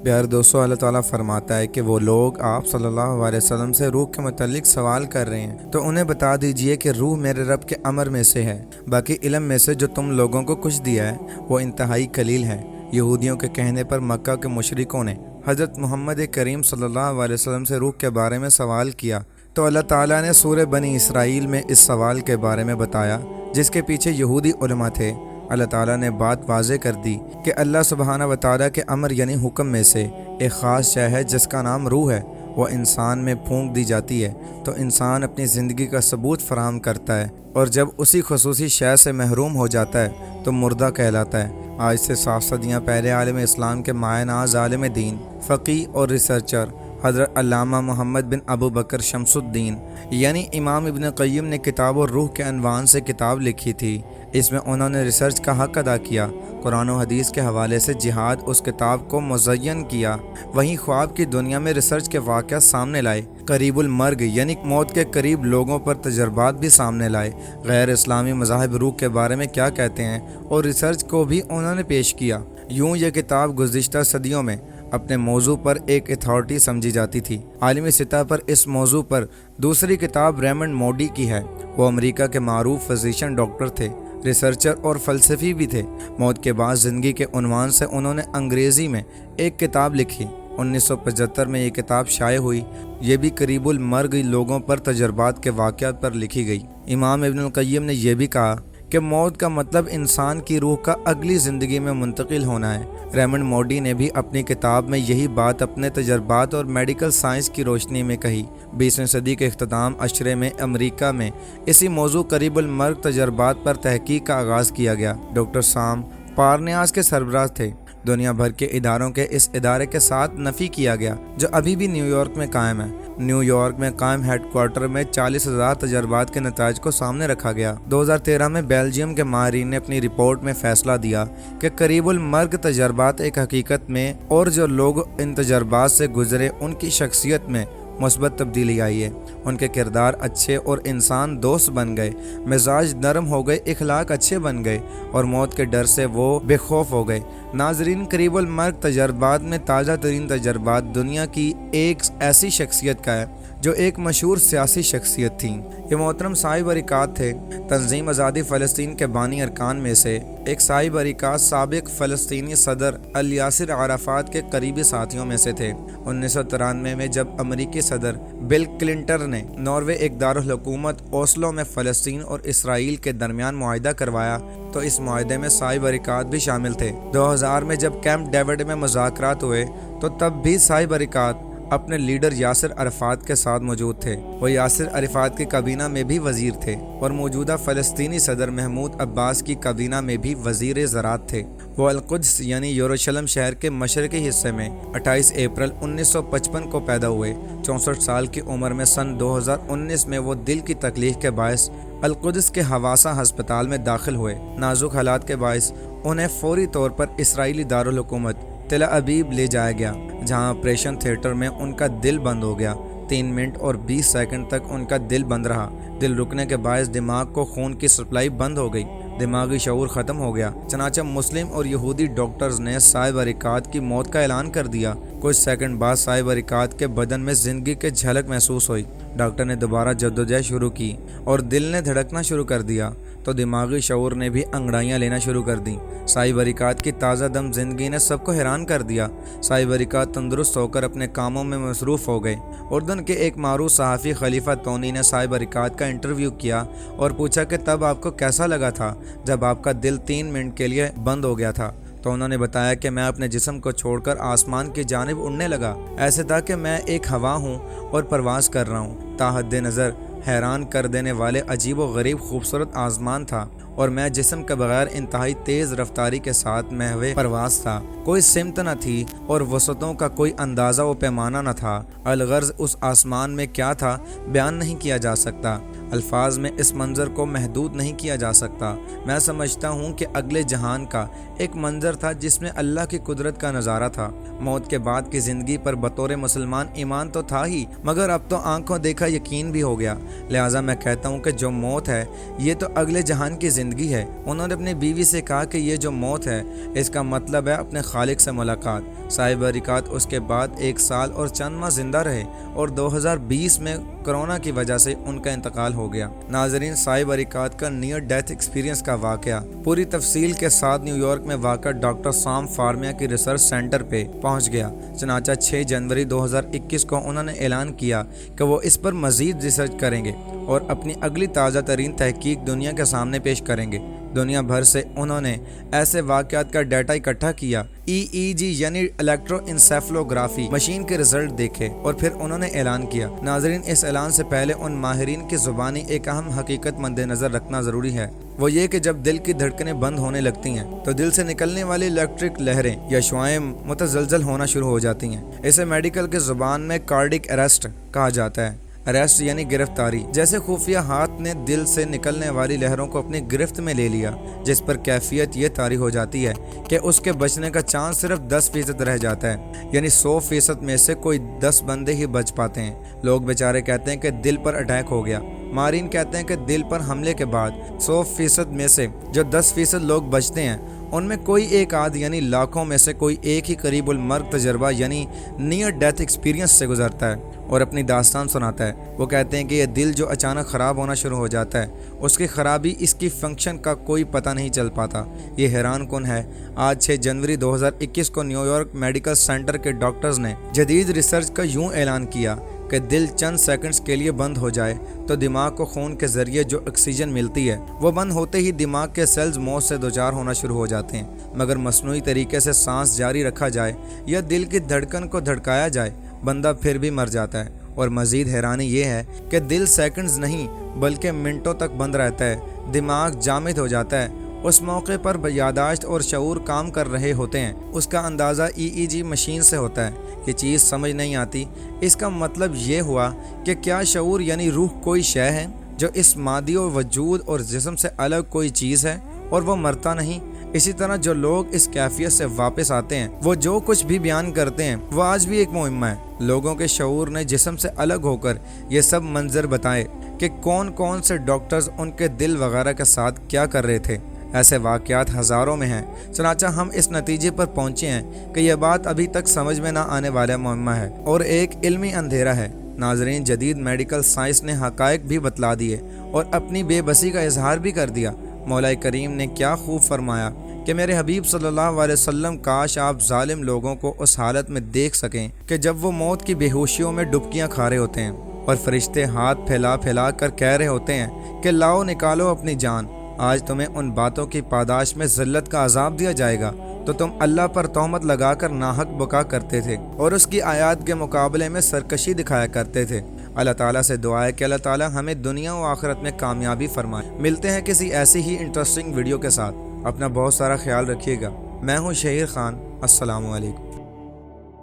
پیارے دوستو، اللہ تعالیٰ فرماتا ہے کہ وہ لوگ آپ صلی اللہ علیہ وسلم سے روح کے متعلق سوال کر رہے ہیں تو انہیں بتا دیجئے کہ روح میرے رب کے امر میں سے ہے، باقی علم میں سے جو تم لوگوں کو کچھ دیا ہے وہ انتہائی قلیل ہے۔ یہودیوں کے کہنے پر مکہ کے مشرکوں نے حضرت محمد کریم صلی اللہ علیہ وسلم سے روح کے بارے میں سوال کیا تو اللہ تعالیٰ نے سورہ بنی اسرائیل میں اس سوال کے بارے میں بتایا، جس کے پیچھے یہودی علماء تھے۔ اللہ تعالیٰ نے بات واضح کر دی کہ اللہ سبحانہ و تعالیٰ کے امر یعنی حکم میں سے ایک خاص شے ہے جس کا نام روح ہے، وہ انسان میں پھونک دی جاتی ہے تو انسان اپنی زندگی کا ثبوت فراہم کرتا ہے، اور جب اسی خصوصی شے سے محروم ہو جاتا ہے تو مردہ کہلاتا ہے۔ آج سے 7 صدیاں پہلے عالم اسلام کے مایہ ناز عالم دین، فقی اور ریسرچر حضرت علامہ محمد بن ابو بکر شمس الدین یعنی امام ابن قیم نے کتاب الروح کے عنوان سے کتاب لکھی تھی۔ اس میں انہوں نے ریسرچ کا حق ادا کیا، قرآن و حدیث کے حوالے سے جہاد اس کتاب کو مزین کیا، وہیں خواب کی دنیا میں ریسرچ کے واقعات سامنے لائے، قریب المرگ یعنی موت کے قریب لوگوں پر تجربات بھی سامنے لائے، غیر اسلامی مذاہب روح کے بارے میں کیا کہتے ہیں اور ریسرچ کو بھی انہوں نے پیش کیا۔ یوں یہ کتاب گزشتہ صدیوں میں اپنے موضوع پر ایک اتھارٹی سمجھی جاتی تھی۔ عالمی سطح پر اس موضوع پر دوسری کتاب ریمنڈ موڈی کی ہے۔ وہ امریکہ کے معروف فزیشین ڈاکٹر تھے، ریسرچر اور فلسفی بھی تھے۔ موت کے بعد زندگی کے عنوان سے انہوں نے انگریزی میں ایک کتاب لکھی۔ 1975 میں یہ کتاب شائع ہوئی، یہ بھی قریب المرگ لوگوں پر تجربات کے واقعات پر لکھی گئی۔ امام ابن القیم نے یہ بھی کہا کہ موت کا مطلب انسان کی روح کا اگلی زندگی میں منتقل ہونا ہے۔ ریمنڈ موڈی نے بھی اپنی کتاب میں یہی بات اپنے تجربات اور میڈیکل سائنس کی روشنی میں کہی۔ 20ویں صدی کے اختتام عشرے میں امریکہ میں اسی موضوع قریب المرگ تجربات پر تحقیق کا آغاز کیا گیا۔ ڈاکٹر سام پارنیاس کے سربراہ تھے۔ دنیا بھر کے اداروں کے اس ادارے کے ساتھ نفی کیا گیا، جو ابھی بھی نیو یارک میں قائم ہے۔ نیو یارک میں قائم ہیڈ کوارٹر میں 40,000 تجربات کے نتائج کو سامنے رکھا گیا۔ 2013 میں بیلجیم کے ماہرین نے اپنی رپورٹ میں فیصلہ دیا کہ قریب المرگ تجربات ایک حقیقت میں، اور جو لوگ ان تجربات سے گزرے ان کی شخصیت میں مثبت تبدیلی آئی ہے۔ ان کے کردار اچھے اور انسان دوست بن گئے، مزاج نرم ہو گئے، اخلاق اچھے بن گئے اور موت کے ڈر سے وہ بے خوف ہو گئے۔ ناظرین، قریب المرگ تجربات میں تازہ ترین تجربات دنیا کی ایک ایسی شخصیت کا ہے جو ایک مشہور سیاسی شخصیت تھیں۔ یہ محترم صاحب برکات تھے، تنظیم آزادی فلسطین کے بانی ارکان میں سے ایک۔ صاحب برکات سابق فلسطینی صدر الیاسر عرفات کے قریبی ساتھیوں میں سے تھے۔ 1993 میں جب امریکی صدر بل کلنٹن نے ناروے ایک دارالحکومت اوسلو میں فلسطین اور اسرائیل کے درمیان معاہدہ کروایا تو اس معاہدے میں صاحب برکات بھی شامل تھے۔ 2000 میں جب کیمپ ڈیوڈ میں مذاکرات ہوئے تو تب بھی صاحب برکات اپنے لیڈر یاسر عرفات کے ساتھ موجود تھے۔ وہ یاسر عرفات کی کابینہ میں بھی وزیر تھے اور موجودہ فلسطینی صدر محمود عباس کی کابینہ میں بھی وزیر زراعت تھے۔ وہ القدس یعنی یروشلم شہر کے مشرقی حصے میں 28 اپریل 1955 کو پیدا ہوئے۔ 64 سال کی عمر میں سن 2019 میں وہ دل کی تکلیف کے باعث القدس کے حواسہ ہسپتال میں داخل ہوئے۔ نازک حالات کے باعث انہیں فوری طور پر اسرائیلی دارالحکومت تل ابیب لے جایا گیا، جہاں آپریشن تھیٹر میں ان کا دل بند ہو گیا۔ 3 منٹ اور 20 سیکنڈ تک ان کا دل بند رہا۔ دل رکنے کے باعث دماغ کو خون کی سپلائی بند ہو گئی، دماغی شعور ختم ہو گیا۔ چنانچہ مسلم اور یہودی ڈاکٹرز نے صاحب برکات کی موت کا اعلان کر دیا۔ کچھ سیکنڈ بعد صاحب برکات کے بدن میں زندگی کی جھلک محسوس ہوئی۔ ڈاکٹر نے دوبارہ جدوجہد شروع کی اور دل نے دھڑکنا شروع کر دیا تو دماغی شعور نے بھی انگڑائیاں لینا شروع کر دیں۔ صاحب برکات کی تازہ دم زندگی نے سب کو حیران کر دیا۔ صاحب برکات تندرست ہو کر اپنے کاموں میں مصروف ہو گئے۔ اردن کے ایک معروف صحافی خلیفہ تونی نے صاحب برکات کا انٹرویو کیا اور پوچھا کہ تب آپ کو کیسا لگا تھا جب آپ کا دل 3 منٹ کے لیے بند ہو گیا تھا؟ تو انہوں نے بتایا کہ میں اپنے جسم کو چھوڑ کر آسمان کی جانب اڑنے لگا، ایسے تھا کہ میں ایک ہوا ہوں اور پرواز کر رہا ہوں۔ تا حد نظر حیران کر دینے والے عجیب و غریب خوبصورت آسمان تھا اور میں جسم کے بغیر انتہائی تیز رفتاری کے ساتھ محو پرواز تھا۔ کوئی سمت نہ تھی اور وسعتوں کا کوئی اندازہ و پیمانہ نہ تھا۔ الغرض اس آسمان میں کیا تھا بیان نہیں کیا جا سکتا، الفاظ میں اس منظر کو محدود نہیں کیا جا سکتا۔ میں سمجھتا ہوں کہ اگلے جہان کا ایک منظر تھا جس میں اللہ کی قدرت کا نظارہ تھا۔ موت کے بعد کی زندگی پر بطور مسلمان ایمان تو تھا ہی، مگر اب تو آنکھوں دیکھا یقین بھی ہو گیا۔ لہٰذا میں کہتا ہوں کہ جو موت ہے یہ تو اگلے جہان کی زندگی ہے۔ انہوں نے اپنی بیوی سے کہا کہ یہ جو موت ہے اس کا مطلب ہے اپنے خالق سے ملاقات۔ صاحب برکات اس کے بعد 1 سال اور چند ماہ زندہ رہے اور 2020 میں کرونا کی وجہ سے ان کا انتقال ہو گیا۔ ناظرین، صاحب برکات کا نیئر ڈیتھ ایکسپیرینس کا واقعہ پوری تفصیل کے ساتھ نیو یارک میں واقع ڈاکٹر سام فارمیا کی ریسرچ سینٹر پہ پہنچ گیا۔ چنانچہ 6 جنوری 2021 کو انہوں نے اعلان کیا کہ وہ اس پر مزید ریسرچ کریں گے اور اپنی اگلی تازہ ترین تحقیق دنیا کے سامنے پیش کریں گے۔ دنیا بھر سے انہوں نے ایسے واقعات کا ڈیٹا اکٹھا کیا، EEG یعنی الیکٹرو انسیفلوگرافی مشین کے رزلٹ دیکھے اور پھر انہوں نے اعلان کیا۔ ناظرین، اس اعلان سے پہلے ان ماہرین کی زبانی ایک اہم حقیقت مد نظر رکھنا ضروری ہے، وہ یہ کہ جب دل کی دھڑکنیں بند ہونے لگتی ہیں تو دل سے نکلنے والی الیکٹرک لہریں یا شعاعیں متزلزل ہونا شروع ہو جاتی ہیں۔ اسے میڈیکل کی زبان میں کارڈک اریسٹ کہا جاتا ہے۔ اریسٹ یعنی گرفتاری، جیسے خفیہ ہاتھ نے دل سے نکلنے والی لہروں کو اپنی گرفت میں لے لیا، جس پر کیفیت یہ طاری ہو جاتی ہے کہ اس کے بچنے کا چانس صرف 10% رہ جاتا ہے، یعنی 100% میں سے کوئی 10 بندے ہی بچ پاتے ہیں۔ لوگ بیچارے کہتے ہیں کہ دل پر اٹیک ہو گیا، ماہرین کہتے ہیں کہ دل پر حملے کے بعد 100% میں سے جو 10% لوگ بچتے ہیں ان میں کوئی ایک آدھ یعنی لاکھوں میں سے کوئی ایک ہی قریب المرگ تجربہ یعنی نیئر ڈیتھ ایکسپیرینس سے گزرتا ہے اور اپنی داستان سناتا ہے۔ وہ کہتے ہیں کہ یہ دل جو اچانک خراب ہونا شروع ہو جاتا ہے، اس کی خرابی اس کی فنکشن کا کوئی پتہ نہیں چل پاتا۔ یہ حیران کن ہے۔ آج 6 جنوری 2021 کو نیو یارک میڈیکل سینٹر کے ڈاکٹرز نے جدید ریسرچ کا یوں اعلان کیا کہ دل چند سیکنڈز کے لیے بند ہو جائے تو دماغ کو خون کے ذریعے جو آکسیجن ملتی ہے وہ بند ہوتے ہی دماغ کے سیلز موت سے دوچار ہونا شروع ہو جاتے ہیں، مگر مصنوعی طریقے سے سانس جاری رکھا جائے یا دل کی دھڑکن کو دھڑکایا جائے بندہ پھر بھی مر جاتا ہے۔ اور مزید حیرانی یہ ہے کہ دل سیکنڈز نہیں بلکہ منٹوں تک بند رہتا ہے، دماغ جامد ہو جاتا ہے۔ اس موقع پر یادداشت اور شعور کام کر رہے ہوتے ہیں۔ اس کا اندازہ EEG مشین سے ہوتا ہے۔ یہ چیز سمجھ نہیں آتی۔ اس کا مطلب یہ ہوا کہ کیا شعور یعنی روح کوئی شے ہے جو اس مادی و وجود اور جسم سے الگ کوئی چیز ہے اور وہ مرتا نہیں؟ اسی طرح جو لوگ اس کیفیت سے واپس آتے ہیں وہ جو کچھ بھی بیان کرتے ہیں وہ آج بھی ایک مہمہ ہے۔ لوگوں کے شعور نے جسم سے الگ ہو کر یہ سب منظر بتائے کہ کون کون سے ڈاکٹرز ان کے دل وغیرہ کے ساتھ کیا کر رہے تھے۔ ایسے واقعات ہزاروں میں ہیں، چنانچہ ہم اس نتیجے پر پہنچے ہیں کہ یہ بات ابھی تک سمجھ میں نہ آنے والا مہمہ ہے اور ایک علمی اندھیرا ہے۔ ناظرین، جدید میڈیکل سائنس نے حقائق بھی بتلا دیے اور اپنی بے بسی کا اظہار بھی کر دیا۔ مولا کریم نے کیا خوب فرمایا کہ میرے حبیب صلی اللہ علیہ وسلم، کاش آپ ظالم لوگوں کو اس حالت میں دیکھ سکیں کہ جب وہ موت کی بے ہوشیوں میں ڈبکیاں کھا رہے ہوتے ہیں اور فرشتے ہاتھ پھیلا پھیلا کر کہہ رہے ہوتے ہیں کہ لاؤ نکالو اپنی جان۔ آج تمہیں ان باتوں کی پاداش میں ذلت کا عذاب دیا جائے گا تو تم اللہ پر تہمت لگا کر ناحق بکا کرتے تھے اور اس کی آیات کے مقابلے میں سرکشی دکھایا کرتے تھے۔ اللہ تعالیٰ سے دعا ہے کہ اللہ تعالیٰ ہمیں دنیا و آخرت میں کامیابی فرمائے۔ ملتے ہیں کسی ایسی ہی انٹرسٹنگ ویڈیو کے ساتھ۔ اپنا بہت سارا خیال رکھیے گا۔ میں ہوں شہیر خان۔ السلام علیکم۔